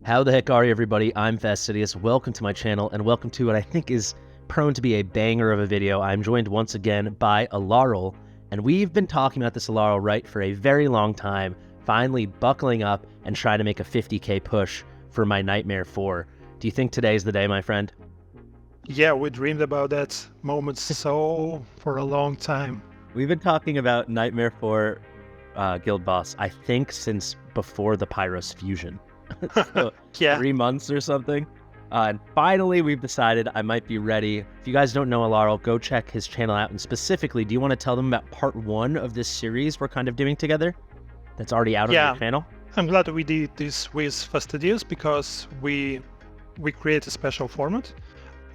How the heck are you, everybody? I'm Fastidious. Welcome to my channel, and welcome to what I think is prone to be a banger of a video. I'm joined once again by Alaril, and we've been talking about this Alaril right for a very long time, finally buckling up and trying to make a 50k push for my Nightmare 4. Do you think today's the day, my friend? Yeah, we dreamed about that moment for a long time. We've been talking about Nightmare 4 guild boss, I think, since before the Pyros fusion. So, Yeah. 3 months or something. And finally, we've decided I might be ready. If you guys don't know Alaril, go check his channel out. And specifically, do you want to tell them about part 1 of this series we're kind of doing together? That's already out on your channel? I'm glad we did this with Fastidious because we create a special format.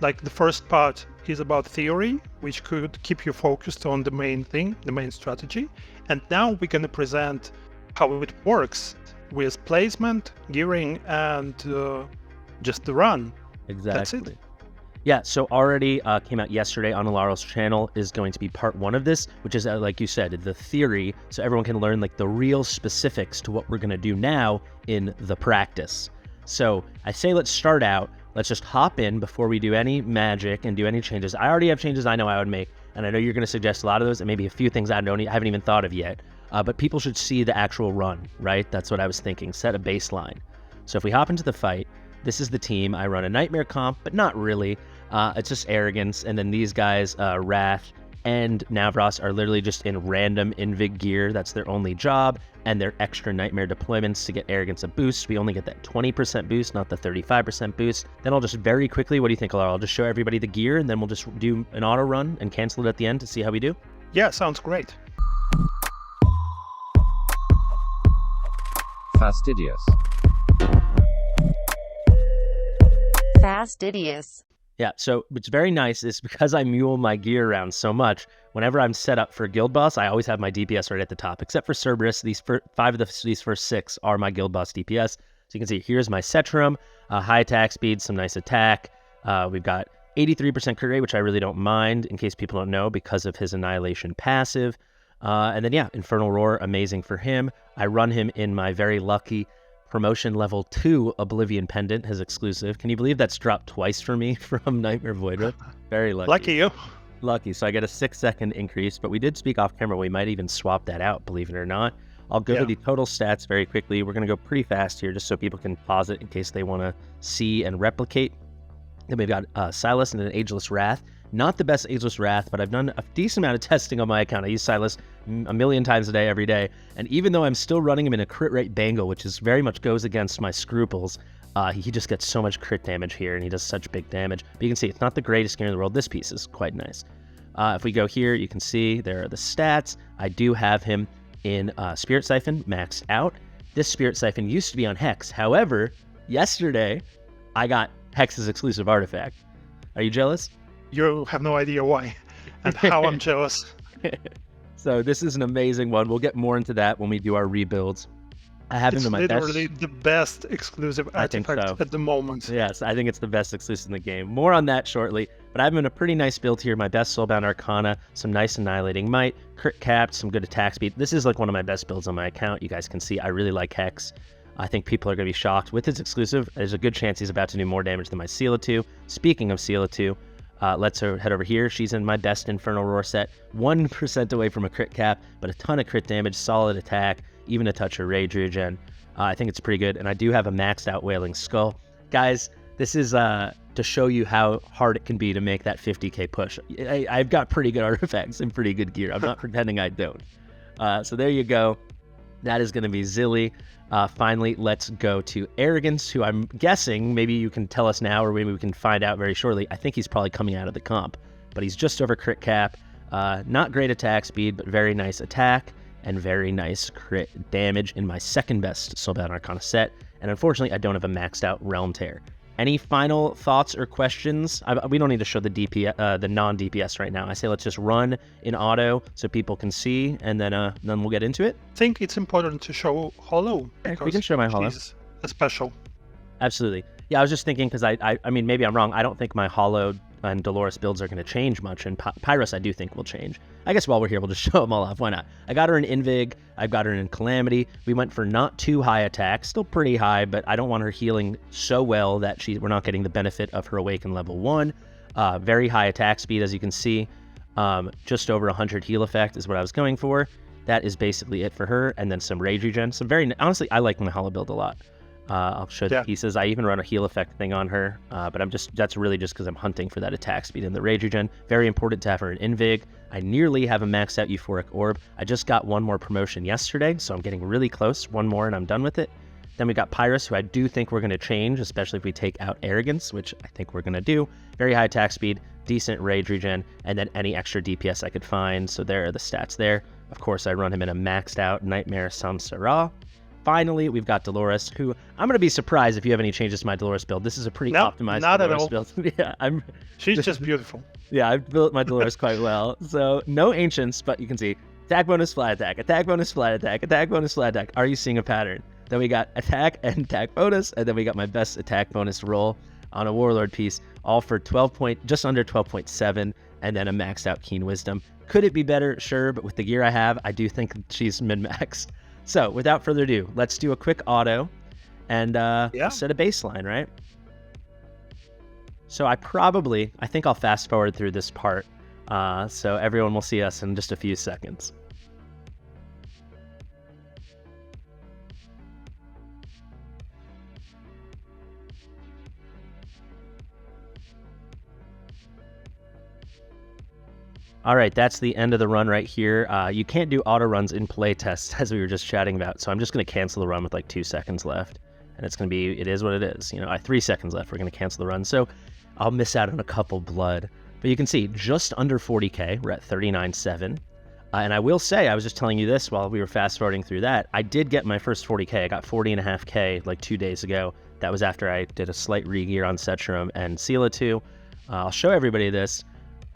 Like the first part is about theory, which could keep you focused on the main thing, the main strategy. And now we're going to present how it works with placement, gearing, and just the run. Exactly. That's it. Yeah, so already came out yesterday on Alaril's channel is going to be part 1 of this, which is, like you said, the theory, so everyone can learn like the real specifics to what we're going to do now in the practice. So I say let's start out. Let's just hop in before we do any magic and do any changes. I already have changes I know I would make, and I know you're going to suggest a lot of those, and maybe a few things I haven't even thought of yet. But people should see the actual run, right? That's what I was thinking, set a baseline. So if we hop into the fight, this is the team. I run a Nightmare comp, but not really. It's just Arrogance, and then these guys, Wrath and Navras, are literally just in random Invig gear. That's their only job, and their extra Nightmare deployments to get Arrogance a boost. We only get that 20% boost, not the 35% boost. Then I'll just very quickly, what do you think, Alaril? I'll just show everybody the gear, and then we'll just do an auto run and cancel it at the end to see how we do? Yeah, sounds great. Fastidious. Fastidious. Yeah, so what's very nice is because I mule my gear around so much, whenever I'm set up for guild boss, I always have my DPS right at the top, except for Cerberus. These these first 6 are my guild boss DPS. So you can see here's my Cetrum, high attack speed, some nice attack. We've got 83% crit rate, which I really don't mind, in case people don't know, because of his Annihilation passive. And then, yeah, Infernal Roar, amazing for him. I run him in my very lucky promotion level 2 Oblivion Pendant, his exclusive. Can you believe that's dropped twice for me from Nightmare Voidwrath? Very lucky. Lucky you. Lucky. So I get a 6-second increase, but we did speak off camera. We might even swap that out, believe it or not. I'll go to the total stats very quickly. We're going to go pretty fast here just so people can pause it in case they want to see and replicate. Then we've got Silas and an Ageless Wrath. Not the best Ageless Wrath, but I've done a decent amount of testing on my account. I use Silas a million times a day, every day. And even though I'm still running him in a crit rate bangle, which is very much goes against my scruples, he just gets so much crit damage here, and he does such big damage. But you can see it's not the greatest gear in the world. This piece is quite nice. If we go here, you can see there are the stats. I do have him in Spirit Siphon maxed out. This Spirit Siphon used to be on Hex. However, yesterday, I got Hex's exclusive artifact. Are you jealous? You have no idea why and how I'm jealous. So this is an amazing one. We'll get more into that when we do our rebuilds. I have him in my best. It's literally the best exclusive artifact at the moment. Yes, I think it's the best exclusive in the game. More on that shortly. But I have him in a pretty nice build here. My best Soulbound Arcana, some nice Annihilating Might, crit capped, some good attack speed. This is like one of my best builds on my account. You guys can see I really like Hex. I think people are going to be shocked. With his exclusive, there's a good chance he's about to do more damage than my Seala 2. Speaking of Seala 2, let's head over here. She's in my best Infernal Roar set. 1% away from a crit cap, but a ton of crit damage, solid attack, even a touch of Rage regen. I think it's pretty good. And I do have a maxed out Wailing Skull. Guys, this is to show you how hard it can be to make that 50k push. I've got pretty good artifacts and pretty good gear. I'm not pretending I don't. So there you go. That is going to be Zilly. Finally, let's go to Arrogance, who I'm guessing, maybe you can tell us now, or maybe we can find out very shortly. I think he's probably coming out of the comp, but he's just over crit cap. Not great attack speed, but very nice attack and very nice crit damage in my second best Soulbound Arcana set. And unfortunately, I don't have a maxed out Realm Tear. Any final thoughts or questions? We don't need to show the DPS, the non-DPS right now. I say let's just run in auto so people can see, and then we'll get into it. I think it's important to show Hollow. We can show my Hollow. She's a special. Absolutely. Yeah, I was just thinking because I mean, maybe I'm wrong. I don't think my Hollow and Dolores builds are going to change much, and Pyrus I do think will change. I guess while we're here, we'll just show them all off. Why not? I got her in Invig. I've got her in Calamity. We went for not too high attack, still pretty high, but I don't want her healing so well that we're not getting the benefit of her Awaken level 1. Very high attack speed, as you can see. Just over 100 heal effect is what I was going for. That is basically it for her, and then some rage regen. Some honestly, I like Mahala build a lot. I'll show the pieces. I even run a heal effect thing on her, but that's really just because I'm hunting for that attack speed and the rage regen. Very important to have her in Invig. I nearly have a maxed out Euphoric Orb. I just got one more promotion yesterday, so I'm getting really close. One more and I'm done with it. Then we got Pyrus, who I do think we're going to change, especially if we take out Arrogance, which I think we're going to do. Very high attack speed, decent rage regen, and then any extra DPS I could find. So there are the stats there. Of course, I run him in a maxed out Nightmare Samsara. Finally, we've got Dolores, who I'm going to be surprised if you have any changes to my Dolores build. This is a pretty optimized not Dolores at all. build. Yeah, She's just beautiful. Yeah, I've built my Dolores quite well. So no ancients, but you can see attack bonus, flat attack, attack bonus, flat attack, attack bonus, flat attack. Are you seeing a pattern? Then we got attack and attack bonus, and then we got my best attack bonus roll on a Warlord piece, all for just under 12.7, and then a maxed out Keen Wisdom. Could it be better? Sure, but with the gear I have, I do think she's min-maxed. So without further ado, let's do a quick auto and set a baseline, right? So I think I'll fast forward through this part so everyone will see us in just a few seconds. All right, that's the end of the run right here. You can't do auto runs in playtests, as we were just chatting about, so I'm just going to cancel the run with like 2 seconds left. And it's going to be, it is what it is. You know, I have 3 seconds left. We're going to cancel the run, so I'll miss out on a couple blood. But you can see, just under 40k, we're at 39.7. And I will say, I was just telling you this while we were fast-forwarding through that, I did get my first 40k. I got 40.5k like 2 days ago. That was after I did a slight re-gear on Setrum and Sela 2. I'll show everybody this.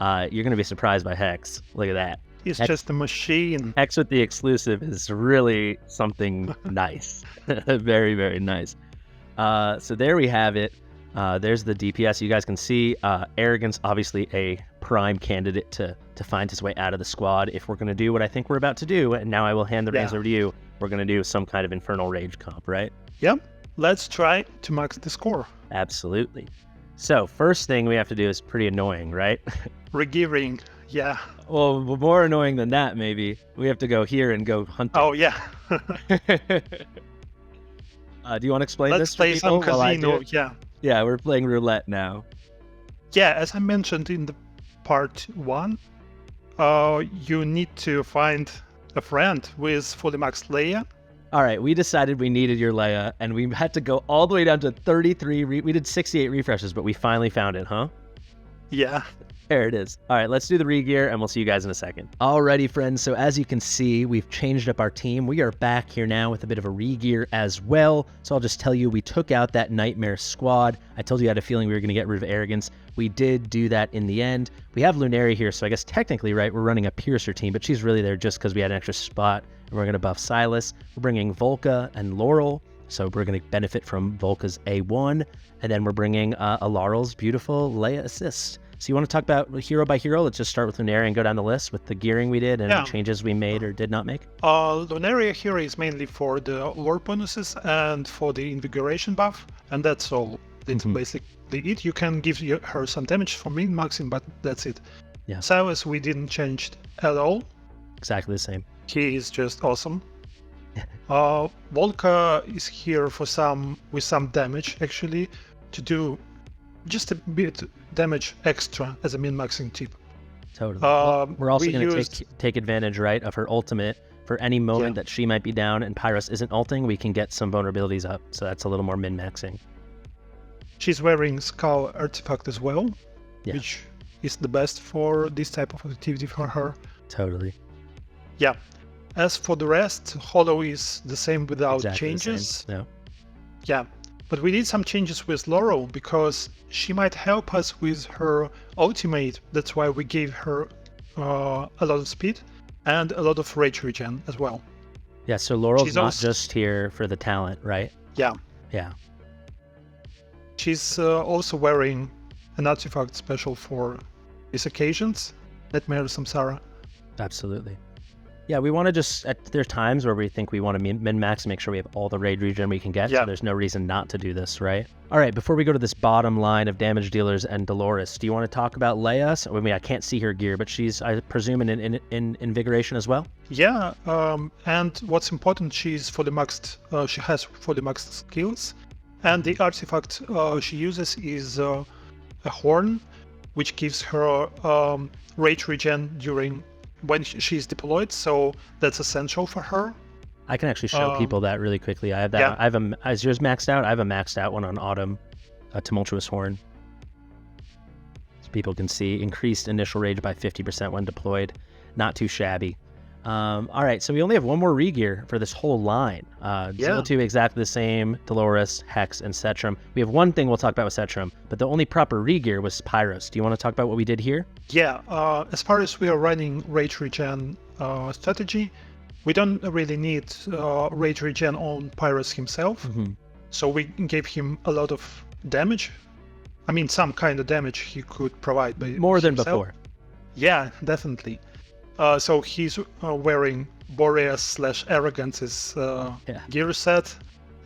You're going to be surprised by Hex. Look at that. He's just a machine. Hex with the exclusive is really something nice. Very, very nice. So there we have it. There's the DPS. You guys can see Arrogance, obviously a prime candidate to find his way out of the squad if we're going to do what I think we're about to do. And now I will hand the reins over to you. We're going to do some kind of Infernal Rage comp, right? Yep. Let's try to max the score. Absolutely. So first thing we have to do is pretty annoying, right? Regearing, yeah. Well, more annoying than that, maybe. We have to go here and go hunting. Oh, yeah. Do you want to explain this? Let's play some casino, yeah. Yeah, we're playing roulette now. Yeah, as I mentioned in the part 1, you need to find a friend with fully maxed Leia. All right, we decided we needed your Leia, and we had to go all the way down to 33. We did 68 refreshes, but we finally found it, huh? Yeah. There it is. All right, let's do the re-gear, and we'll see you guys in a second. Alrighty, friends, so as you can see, we've changed up our team. We are back here now with a bit of a re-gear as well. So I'll just tell you, we took out that Nightmare squad. I told you I had a feeling we were going to get rid of Arrogance. We did do that in the end. We have Lunari here, so I guess technically, right, we're running a Piercer team, but she's really there just because we had an extra spot. And we're going to buff Silas. We're bringing Volca and Laurel, so we're going to benefit from Volca's A1. And then we're bringing Alaril's beautiful Leia assist. So you want to talk about hero by hero? Let's just start with Lunari and go down the list with the gearing we did and the changes we made or did not make. Lunari here is mainly for the lore bonuses and for the invigoration buff, and that's all. It's basically it. You can give her some damage for min-maxing, but that's it. Yeah. Silas, we didn't change at all. Exactly the same. He is just awesome. Volca is here for with some damage, actually, to do just a bit damage extra as a min-maxing tip. Totally. We're also going to take advantage, right, of her ultimate for any moment that she might be down and Pyrus isn't ulting. We can get some vulnerabilities up, so that's a little more min-maxing. She's wearing Skull Artifact as well, which is the best for this type of activity for her. Totally. Yeah. As for the rest, Hollow is the same without changes. No. Yeah. But we did some changes with Laurel because she might help us with her ultimate. That's why we gave her a lot of speed and a lot of rage regen as well. Yeah, so Laurel's not just here for the talent, right? Yeah. Yeah. She's also wearing an artifact special for these occasions. Nightmare Samsara. Absolutely. Yeah, we want to just, there are times where we think we want to min-max and make sure we have all the raid regen we can get, so there's no reason not to do this, right? All right, before we go to this bottom line of damage dealers and Dolores, do you want to talk about Leia? I mean, I can't see her gear, but she's, I presume, in Invigoration as well? Yeah, and what's important, she's fully maxed, she has fully maxed skills, and the artifact she uses is a horn, which gives her rage regen during when she's deployed, so that's essential for her. I can actually show people that really quickly. I have that. Yeah. I have is yours maxed out? I have a maxed out one on Autumn, a Tumultuous Horn. So people can see increased initial rage by 50% when deployed. Not too shabby. All right, so we only have one more regear for this whole line. Zillitu exactly the same, Dolores, Hex, and Cetrum. We have one thing we'll talk about with Cetrum, but the only proper regear was Pyros. Do you want to talk about what we did here? Yeah, as far as we are running rage regen strategy, we don't really need rage regen on Pyros himself. So we gave him a lot of damage. I mean, some kind of damage he could provide by more than himself. Before. Yeah, definitely. So he's wearing Boreas/Arrogance's gear set,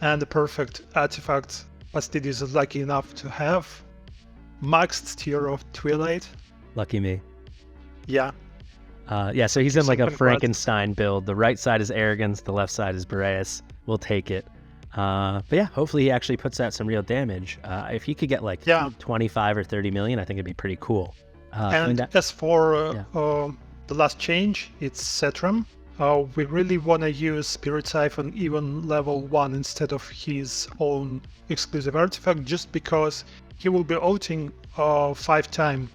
and the perfect artifact Fastidious is lucky enough to have. Maxed tier of Twilight. Lucky me. Yeah. Yeah, so he's in like a Frankenstein build. The right side is Arrogance, the left side is Boreas. We'll take it. But yeah, hopefully he actually puts out some real damage. If he could get like 25 or 30 million, I think it'd be pretty cool. And as for the last change, it's Cetrum. We really want to use Spirit Siphon even level 1 instead of his own exclusive artifact, just because he will be ulting 5 times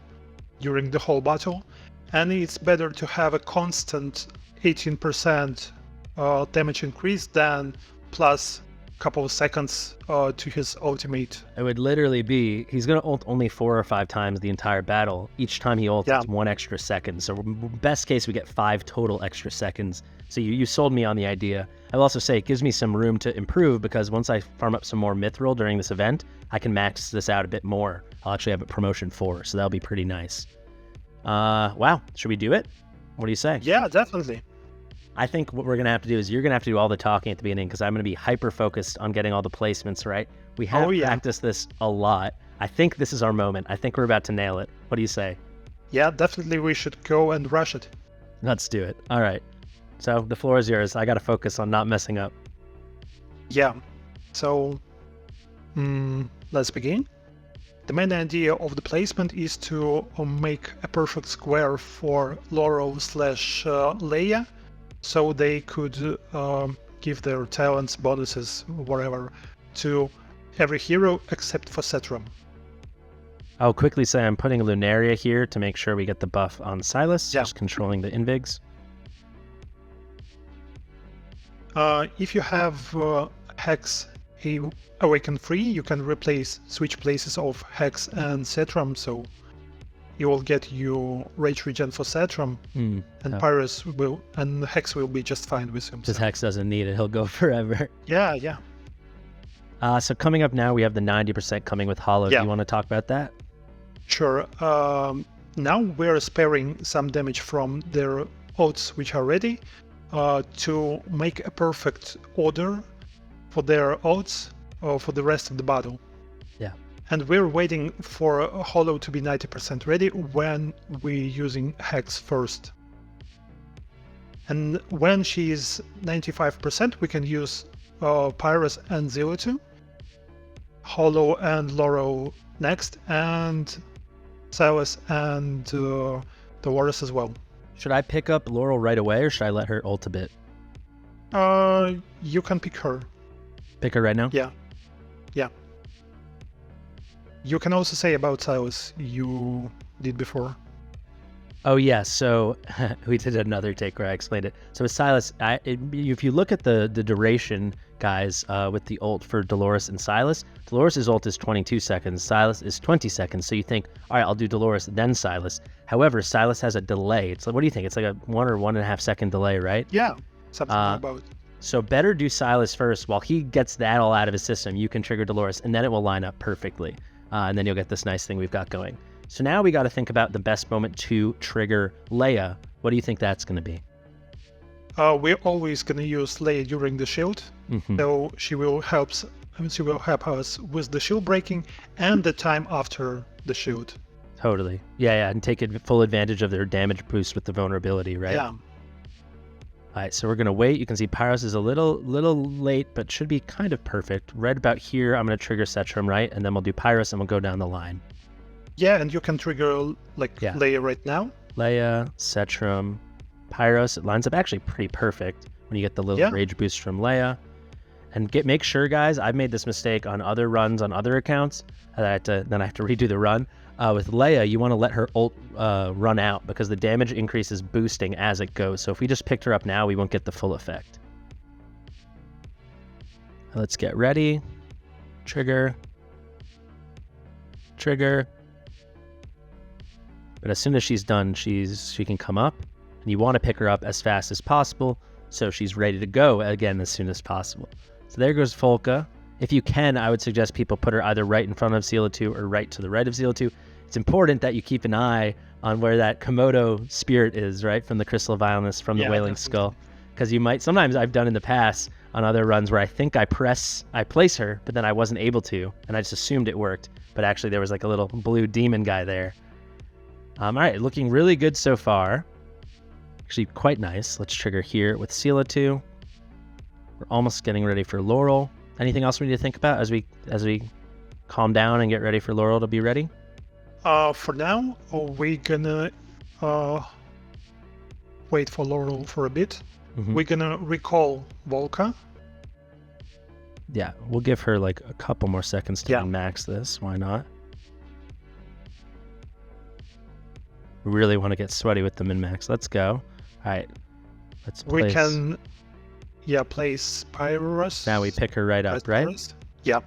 during the whole battle, and it's better to have a constant 18% damage increase than plus couple of seconds to his ultimate. It would literally be, he's going to ult only 4 or 5 times the entire battle. Each time he ults, it's 1 extra second. So best case, we get 5 total extra seconds. So you sold me on the idea. I will also say it gives me some room to improve, because once I farm up some more Mithril during this event, I can max this out a bit more. I'll actually have a promotion 4, so that'll be pretty nice. Wow, should we do it? What do you say? Yeah, definitely. I think what we're going to have to do is you're going to have to do all the talking at the beginning, because I'm going to be hyper-focused on getting all the placements right. We have practiced this a lot. I think this is our moment. I think we're about to nail it. What do you say? Yeah, definitely we should go and rush it. Let's do it. All right. So the floor is yours. I got to focus on not messing up. Yeah. So let's begin. The main idea of the placement is to make a perfect square for Laurel/Leia, so they could give their talents, bonuses, whatever, to every hero except for Cetrum. I'll quickly say I'm putting Lunaria here to make sure we get the buff on Silas, just controlling the invigs. If you have Hex Awaken free, you can switch places of Hex and Cetrum, so you will get your rage regen for Cetrum, and Pyros will, and Hex will be just fine with him. Because Hex doesn't need it, he'll go forever. Yeah, yeah. So coming up now, we have the 90% coming with Hollow. Do you want to talk about that? Sure. Now we're sparing some damage from their ults which are ready to make a perfect order for their ults for the rest of the battle. Yeah. And we're waiting for Hollow to be 90% ready when we're using Hex first. And when she is 95%, we can use Pyros and Zillitu, Hollow and Laurel next, and Silas and Dolores as well. Should I pick up Laurel right away, or should I let her ult a bit? You can pick her. Pick her right now? Yeah. Yeah. You can also say about Silas you did before. Oh, yeah. So we did another take where I explained it. So with Silas, if you look at the duration, guys, with the ult for Dolores and Silas, Dolores' ult is 22 seconds. Silas is 20 seconds. So you think, all right, I'll do Dolores, then Silas. However, Silas has a delay. It's like, what do you think? It's like a 1 or 1.5 second delay, right? Yeah. Something about. So better do Silas first. While he gets that all out of his system, you can trigger Dolores, and then it will line up perfectly. and then you'll get this nice thing we've got going. So now we got to think about the best moment to trigger Leia. What do you think that's going to be? We're always going to use Leia during the shield, so she will help us with the shield breaking and the time after the shield. Totally. Yeah, and take full advantage of their damage boost with the vulnerability, right? Yeah. All right, so we're going to wait. You can see Pyros is a little late, but should be kind of perfect. Right about here, I'm going to trigger Setrum, right? And then we'll do Pyros and we'll go down the line. Yeah, and you can trigger Leia right now. Leia, Setrum, Pyros. It lines up actually pretty perfect when you get the little rage boost from Leia. And make sure, guys, I've made this mistake on other runs on other accounts. Then I have to redo the run. With Leia, you want to let her ult run out because the damage increase is boosting as it goes. So if we just picked her up now, we won't get the full effect. Let's get ready. Trigger. But as soon as she's done, she can come up, and you want to pick her up as fast as possible so she's ready to go again as soon as possible. So there goes Folka. If you can, I would suggest people put her either right in front of Zila2 or right to the right of Zila2. It's important that you keep an eye on where that Komodo spirit is, right, from the Crystal of Vileness, from the Wailing Skull. Because you might, sometimes I've done in the past on other runs where I think I place her, but then I wasn't able to, and I just assumed it worked. But actually there was like a little blue demon guy there. All right, looking really good so far. Actually quite nice. Let's trigger here with Zila2. We're almost getting ready for Laurel. Anything else we need to think about as we calm down and get ready for Laurel to be ready? For now, we're gonna wait for Laurel for a bit. We're gonna recall Volka. Yeah, we'll give her like a couple more seconds to max this. Why not? We really want to get sweaty with the min-max. Let's go. All right. Let's place. We can, place Pyros. Now we pick her right up, right? Pyros. Yeah. All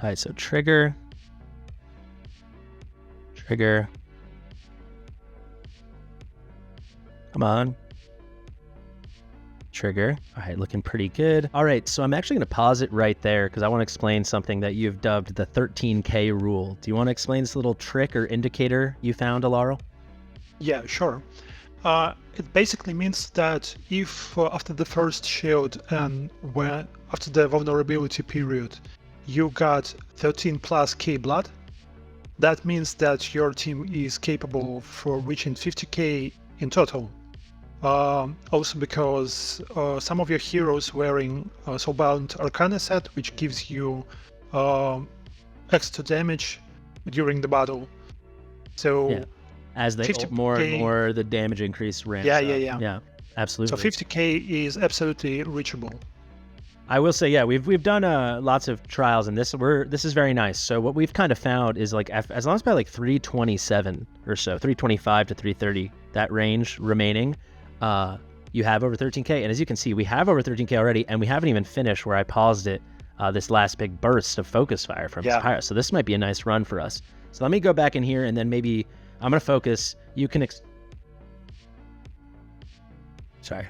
right, so trigger. Come on. Trigger. All right, looking pretty good. All right, so I'm actually going to pause it right there because I want to explain something that you've dubbed the 13K rule. Do you want to explain this little trick or indicator you found, Alaril? Yeah, sure. It basically means that if after the first shield and after the vulnerability period, you got 13 plus K blood, that means that your team is capable for reaching 50K in total. Also because some of your heroes wearing Soulbound Arcana set, which gives you extra damage during the battle. So as they ult more and more, the damage increase ramps up. Yeah, absolutely. So 50K is absolutely reachable. I will say, we've done lots of trials, and this is very nice. So what we've kind of found is like as long as by like 327 or so, 325 to 330, that range remaining, you have over 13K. And as you can see, we have over 13K already, and we haven't even finished where I paused it, this last big burst of focus fire from Pyro. So this might be a nice run for us. So let me go back in here, and then maybe I'm going to focus. You can... Sorry.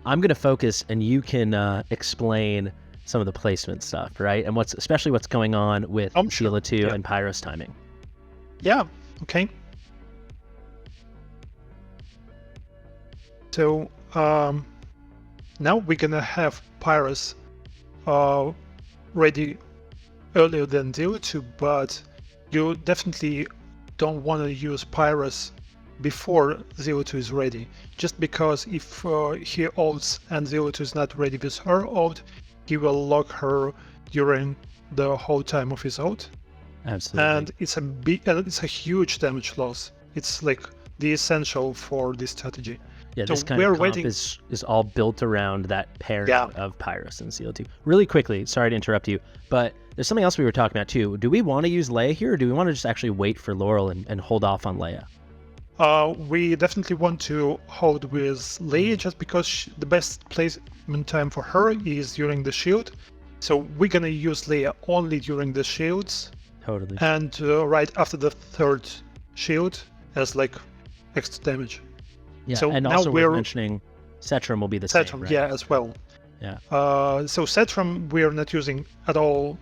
I'm going to focus, and you can explain some of the placement stuff, right? And especially what's going on with Zila2 and Pyro's timing. Yeah, okay. So now we're gonna have Pyros ready earlier than Zila2, but you definitely don't want to use Pyros before Zila2 is ready, just because if he ults and Zila2 is not ready with her ult, he will lock her during the whole time of his ult. Absolutely. And it's a huge damage loss. It's like the essential for this strategy. Yeah, so this kind of comp is all built around that pair of Pyros and Zila2. Really quickly, sorry to interrupt you, but there's something else we were talking about too. Do we want to use Leia here, or do we want to just actually wait for Laurel and hold off on Leia? We definitely want to hold with Leia just because the best placement time for her is during the shield. So we're gonna use Leia only during the shields. Totally. And right after the third shield as like extra damage. Yeah, so and now also we're mentioning Setrum will be the same, right? Yeah, as well. Yeah. So Setram we are not using at all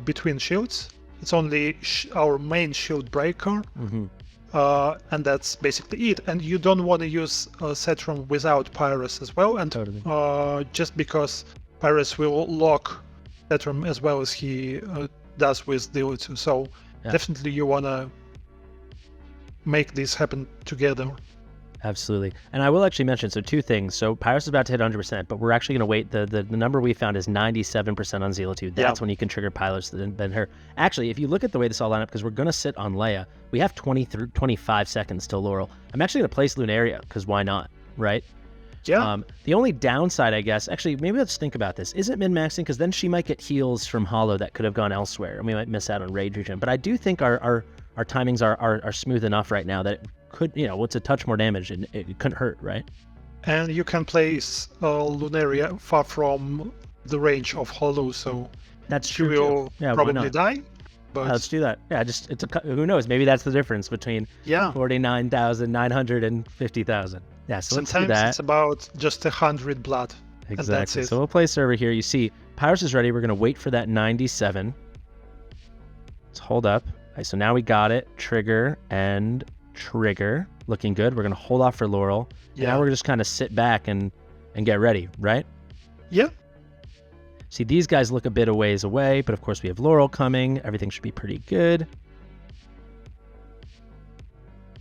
between shields. It's only our main shield breaker. Mm-hmm. And that's basically it. And you don't want to use Setram without Pyrus as well. And Totally. just because Pyrus will lock Setram as well as he does with Dilutu. So definitely you want to make this happen together. Absolutely. And I will actually mention, so 2 things. So Pyrus is about to hit 100%, but we're actually going to wait. The number we found is 97% on Zealot. That's when you can trigger Pyrus than her. Actually, if you look at the way this all lined up, because we're going to sit on Leia, we have 25 seconds till Laurel. I'm actually going to place Lunaria, because why not, right? Yeah. The only downside, I guess, actually, maybe let's think about this. Is it min-maxing? Because then she might get heals from Hollow that could have gone elsewhere, and we might miss out on Rage Regen. But I do think our timings are smooth enough right now that it could, what's a touch more damage, and it couldn't hurt, right? And you can place Lunaria far from the range of Hollow, so that's she true. will probably die. But let's do that. Yeah, who knows? Maybe that's the difference between 49,900 and 50,000. Yeah, so sometimes let's do that. It's about just 100 blood. Exactly. And that's it. So we'll place her over here. You see, Pyrus is ready. We're going to wait for that 97. Let's hold up. Okay, so now we got it. Trigger and trigger. Looking good. We're going to hold off for Laurel. Yeah. Now we're just kind of sit back and get ready, right? Yeah. See, these guys look a bit a ways away, but of course we have Laurel coming. Everything should be pretty good.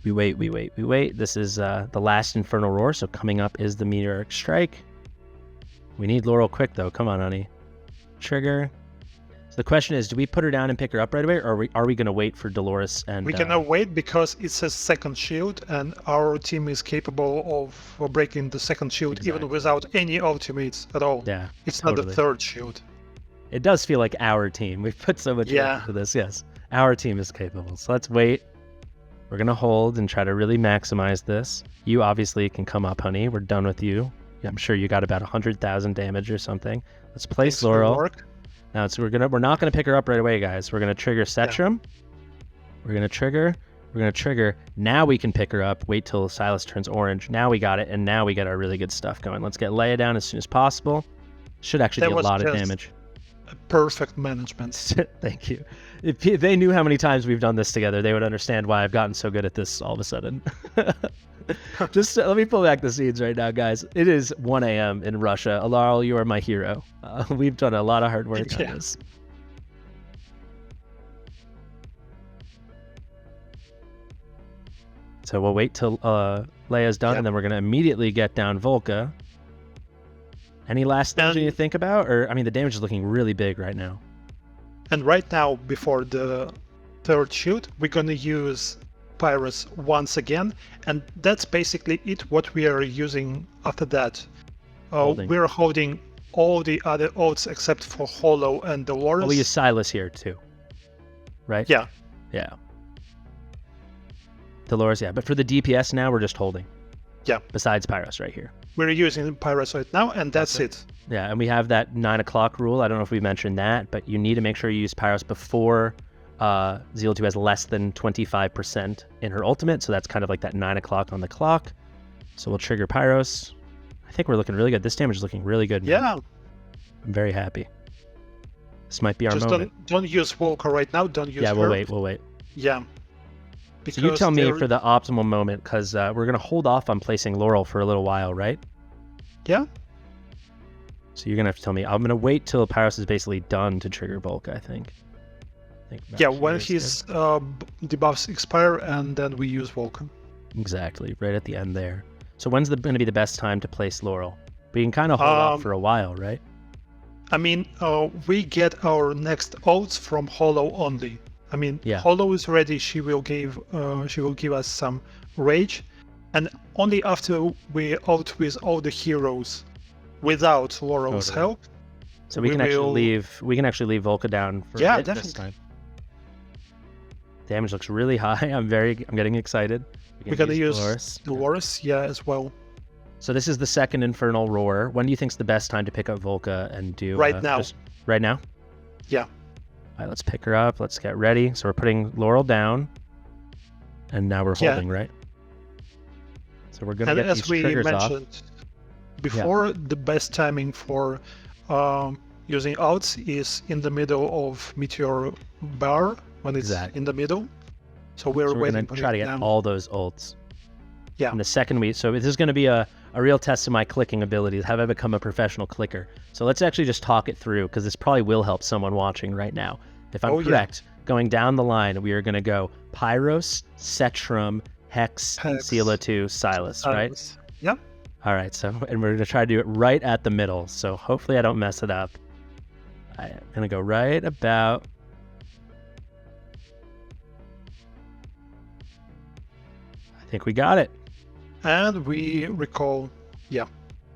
We wait. This is the last Infernal Roar, so coming up is the Meteoric Strike. We need Laurel quick, though. Come on, honey. Trigger. So the question is, do we put her down and pick her up right away, or are we going to wait for Dolores? And we cannot wait because it says second shield, and our team is capable of breaking the second shield even without any ultimates at all. Yeah, it's not the third shield. It does feel like our team. We've put so much into this. Yes, our team is capable. So let's wait. We're going to hold and try to really maximize this. You obviously can come up, honey. We're done with you. I'm sure you got about 100,000 damage or something. Let's place Laurel. Now we're not gonna pick her up right away, guys. We're gonna trigger Setram. We're gonna trigger. Now we can pick her up. Wait till Silas turns orange. Now we got it, and now we get our really good stuff going. Let's get Leia down as soon as possible. Should actually be a lot of damage. Perfect management. Thank you. If they knew how many times we've done this together, they would understand why I've gotten so good at this all of a sudden. Just let me pull back the scenes right now, guys. It is 1 a.m. in Russia. Alaril, you are my hero. We've done a lot of hard work on this. So we'll wait till Leia's done, and then we're going to immediately get down Volca. Any last things you think about? Or, I mean, the damage is looking really big right now. And right now, before the third shoot, we're going to use Pyrus once again, and that's basically it. What we are using after that, we're holding all the other oaths except for Hollow and Dolores. We use Silas here too, right? Yeah. Dolores, but for the DPS now, we're just holding. Yeah. Besides Pyrus right here. We're using Pyrus right now, and that's it. Yeah, and we have that 9 o'clock rule. I don't know if we mentioned that, but you need to make sure you use Pyrus before Zeal 2 has less than 25% in her ultimate, so that's kind of like that 9 o'clock on the clock. So we'll trigger Pyros. I think we're looking really good. This damage is looking really good. Yeah. I'm very happy. This might be our moment. Don't use Walker right now. Don't use we'll wait. Yeah. So you tell me for the optimal moment, because we're going to hold off on placing Laurel for a little while, right? Yeah. So you're going to have to tell me. I'm going to wait till Pyros is basically done to trigger Bulk, I think. Yeah, when his debuffs expire, and then we use Vulcan. Exactly, right at the end there. So when's going to be the best time to place Laurel? We can kind of hold off for a while, right? I mean, we get our next oaths from Hollow only. I mean, Hollow is ready. She will give us some rage, and only after we out with all the heroes, without Laurel's help. So we can actually leave Volca down for a bit this time. Damage looks really high. I'm getting excited. We're gonna use Dolores, as well. So this is the second Infernal Roar. When do you think's the best time to pick up Volca and do? Right now. Right now? Yeah. All right, let's pick her up. Let's get ready. So we're putting Laurel down, and now we're holding, right? So we're gonna get these triggers off. before, the best timing for using ults is in the middle of meteor bar, when it's in the middle. So we're going waiting to for try to it get now. all those ults. Yeah. And the second so this is going to be a real test of my clicking abilities. Have I become a professional clicker? So let's actually just talk it through, because this probably will help someone watching right now. If I'm correct, going down the line, we are going to go Pyros, Cetrum, Hex, Seal02, Silas, right? Yep. All right, so, and we're going to try to do it right at the middle. So hopefully I don't mess it up. I'm going to go right about... I think we got it. And we recall,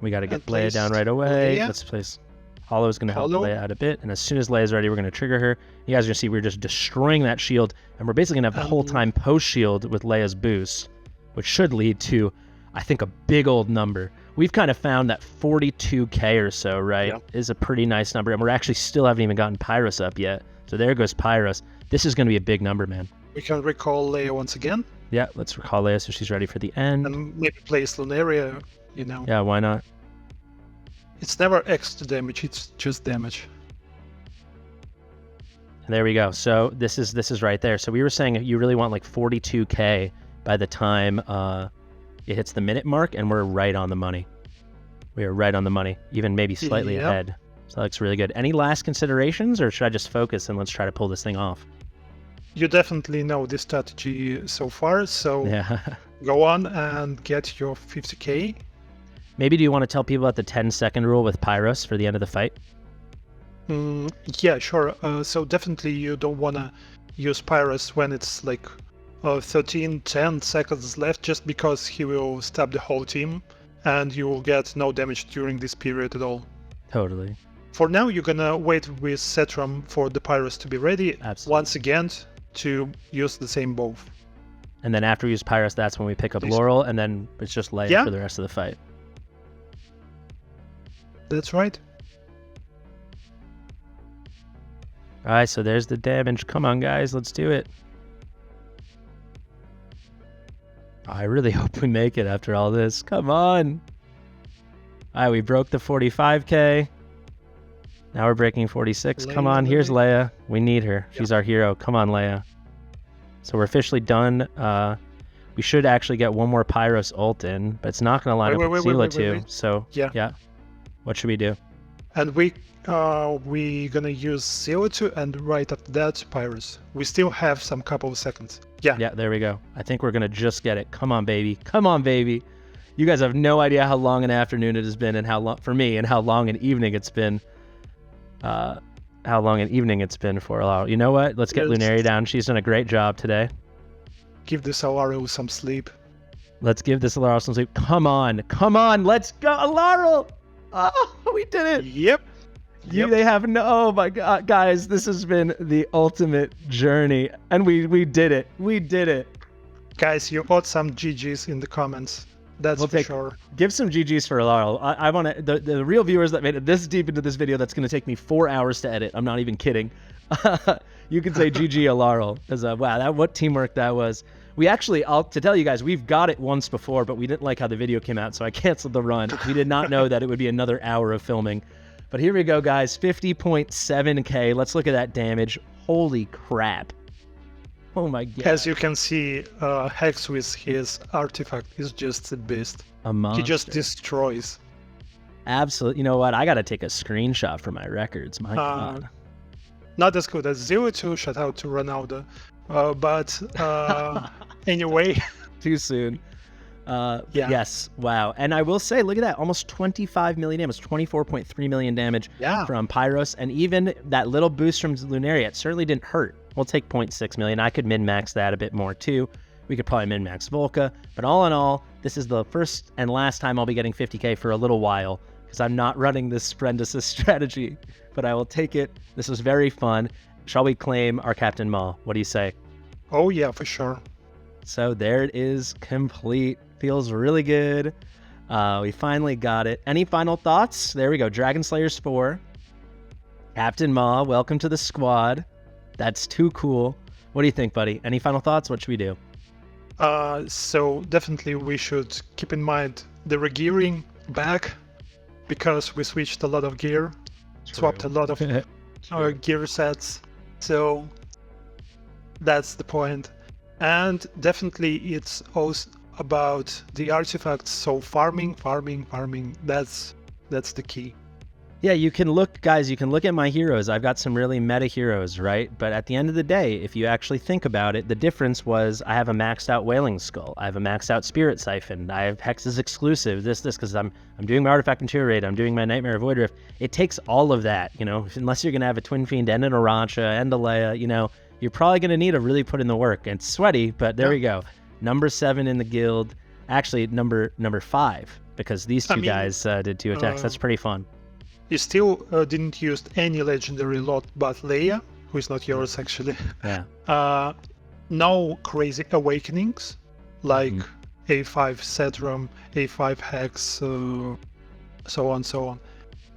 we got to get Leia down right away. Let's place... Hollow's going to help Leia out a bit, and as soon as Leia's ready, we're going to trigger her. You guys are going to see we're just destroying that shield, and we're basically going to have the whole time post-shield with Leia's boost, which should lead to, I think, a big old number. We've kind of found that 42k or so, right, is a pretty nice number, and we're actually still haven't even gotten Pyros up yet. So there goes Pyros. This is going to be a big number, man. We can recall Leia once again. Yeah, let's recall Leia so she's ready for the end. And maybe place Lunaria, you know. Yeah, why not? It's never extra damage, it's just damage. And there we go. So this is right there. So we were saying you really want like 42k by the time it hits the minute mark, and we're right on the money. We are right on the money, even maybe slightly ahead. So that looks really good. Any last considerations, or should I just focus and let's try to pull this thing off? You definitely know this strategy so far, so go on and get your 50k. Maybe do you want to tell people about the 10-second rule with Pyros for the end of the fight? Yeah, sure. So definitely you don't want to use Pyros when it's like 10 seconds left, just because he will stab the whole team and you will get no damage during this period at all. Totally. For now, you're gonna wait with Cetrum for the Pyros to be ready. Absolutely. Once again to use the same bow. And then after we use Pyros, that's when we pick up Laurel, and then it's just Leia for the rest of the fight. That's right. All right, so there's the damage. Come on, guys, let's do it. I really hope we make it after all this. Come on. All right, we broke the 45k. Now we're breaking 46. Come on, here's Leia. We need her. She's our hero. Come on, Leia. So we're officially done. We should actually get one more Pyros ult in, but it's not going to line up with Seal02. So, yeah. What should we do? And we gonna use Seal02, and right after that, Pyros. We still have some couple of seconds. Yeah, there we go. I think we're going to just get it. Come on, baby. Come on, baby. You guys have no idea how long an afternoon it has been, and how long for me, and how long an evening it's been. How long an evening it's been for Alaril. You know what? Let's get Lunaria down. She's done a great job today. Give this Alaril some sleep. Let's give this Alaril some sleep. Come on. Come on. Let's go, Alaril. Oh, we did it. Yep. They have no... Oh, my God. Guys, this has been the ultimate journey. And we did it. We did it. Guys, you ought some GGs in the comments. That's for sure. Give some GGs for Alaril. I want to... The real viewers that made it this deep into this video, that's going to take me 4 hours to edit. I'm not even kidding. You can say GG Alaril. Wow, what teamwork that was. We actually, to tell you guys, we've got it once before, but we didn't like how the video came out, so I canceled the run. We did not know that it would be another hour of filming. But here we go, guys. 50.7k. Let's look at that damage. Holy crap. Oh my God. As you can see, Hex with his artifact is just the beast. A monster. He just destroys. Absolutely. You know what? I got to take a screenshot for my records. My God. Not as good as Zero2. Shout out to Ronaldo. But anyway. Too soon. Yes. Wow. And I will say, look at that. Almost 25 million damage. 24.3 million damage from Pyros. And even that little boost from Lunaria, it certainly didn't hurt. We'll take 0.6 million. I could min-max that a bit more too. We could probably min-max Volca. But all in all, this is the first and last time I'll be getting 50k for a little while, because I'm not running this friend assist strategy. But I will take it. This was very fun. Shall we claim our Captain Maw? What do you say? Oh yeah, for sure. So there it is, complete. Feels really good. We finally got it. Any final thoughts? There we go. Dragon Slayers 4. Captain Maw, welcome to the squad. That's too cool. What do you think, buddy? Any final thoughts? What should we do? So definitely we should keep in mind the regearing back because we switched a lot of gear, swapped a lot of gear sets. So that's the point. And definitely it's also about the artifacts. So farming, that's the key. Yeah, you can look, guys, you can look at my heroes. I've got some really meta heroes, right? But at the end of the day, if you actually think about it, the difference was I have a maxed out Wailing Skull. I have a maxed out Spirit Siphon. I have Hex's exclusive, this, because I'm doing my Artifact Material Raid. I'm doing my Nightmare of Void Rift. It takes all of that, you know, unless you're going to have a Twin Fiend and an Arancha and a Leia, you know, you're probably going to need to really put in the work. It's sweaty, but there we go. Number 7 in the guild. Actually, number 5, because these two guys did 2 attacks. That's pretty fun. You still didn't use any legendary lot but Leia, who is not yours actually. Yeah. No crazy awakenings like A5 Cetrum, A5 Hex, so on.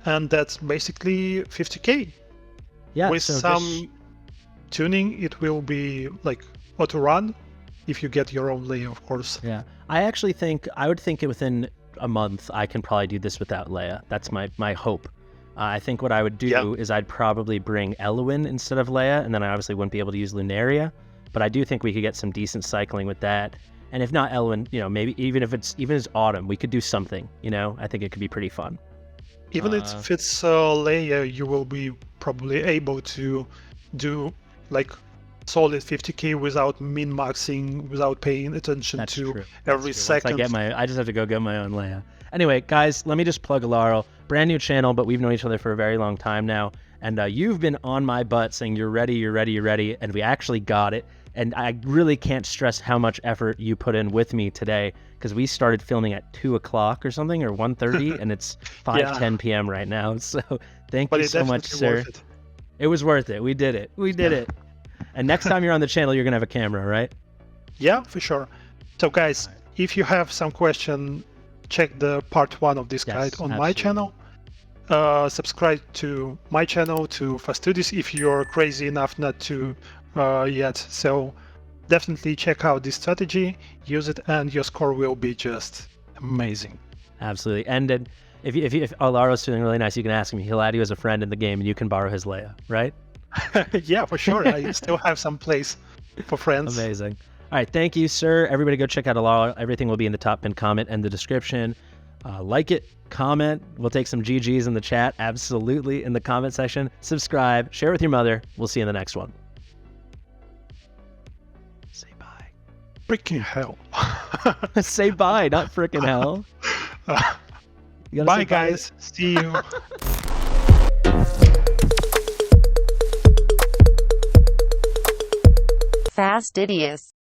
And that's basically 50k. Yeah. With some tuning, it will be like auto run if you get your own Leia, of course. Yeah. I actually think, I would think within a month I can probably do this without Leia. That's my hope. I think what I would do is I'd probably bring Elwyn instead of Leia, and then I obviously wouldn't be able to use Lunaria, but I do think we could get some decent cycling with that. And if not Elwyn, you know, maybe even if it's autumn, we could do something, you know. I think it could be pretty fun. Even if it's Leia, you will be probably able to do like solid 50k without min-maxing, without paying attention to every second. I just have to go get my own Leia. Anyway, guys, let me just plug Alaril. Brand new channel, but we've known each other for a very long time now. And you've been on my butt saying you're ready, and we actually got it. And I really can't stress how much effort you put in with me today, because we started filming at 2 o'clock or something, or 1:30, and it's 5:10 p.m. right now. So thank you so much, sir. It was worth it. We did it. We did it. And next time you're on the channel, you're going to have a camera, right? Yeah, for sure. So guys, if you have some question, check the part 1 of this guide on my channel. Subscribe to my channel, to Fastidious, if you're crazy enough not to yet. So definitely check out this strategy, use it, and your score will be just amazing. Absolutely. And then if Alari's feeling really nice, you can ask him. He'll add you as a friend in the game, and you can borrow his Leia, right? Yeah, for sure. I still have some place for friends. Amazing. All right, thank you, sir. Everybody go check out Alaril. Everything will be in the top pinned comment and the description. Like it, comment. We'll take some GGs in the chat, absolutely, in the comment section. Subscribe, share with your mother. We'll see you in the next one. Say bye. Freaking hell. Say bye, not frickin' hell. Bye, guys. See you. Fastidious.